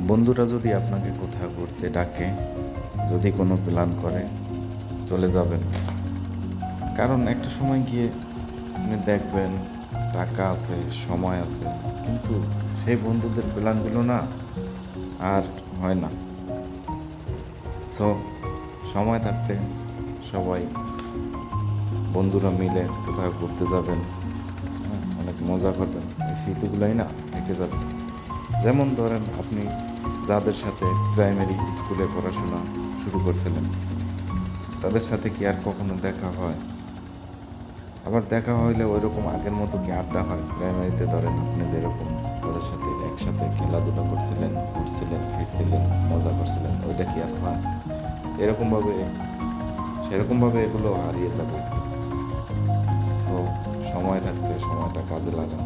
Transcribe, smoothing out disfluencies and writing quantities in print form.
বন্ধুরা যদি আপনাকে কোথাও ঘুরতে ডাকে, যদি কোনো প্ল্যান করে, চলে যাবেন। কারণ একটা সময় গিয়ে আপনি দেখবেন টাকা আছে, সময় আছে, কিন্তু সেই বন্ধুদের প্ল্যানগুলো না আর হয় না। সো সময় থাকতে সবাই বন্ধুরা মিলে কোথাও ঘুরতে যাবেন, হ্যাঁ, অনেক মজা করবেন। এই স্মৃতিগুলোই না থেকে যাবে। যেমন ধরেন আপনি যাদের সাথে প্রাইমারি স্কুলে পড়াশোনা শুরু করছিলেন, তাদের সাথে কি আর কখনো দেখা হয়? আবার দেখা হইলে ওই রকম আগের মতো কি আড্ডা হয়? প্রাইমারিতে ধরেন আপনি যেরকম তাদের সাথে একসাথে খেলাধুলা করছিলেন, ঘুরছিলেন, ফিরছিলেন, মজা করছিলেন, ওইটা কি আর হয়? এরকমভাবে সেরকমভাবে এগুলো হারিয়ে যাবে। তো সময় থাকতে সময়টা কাজে লাগান।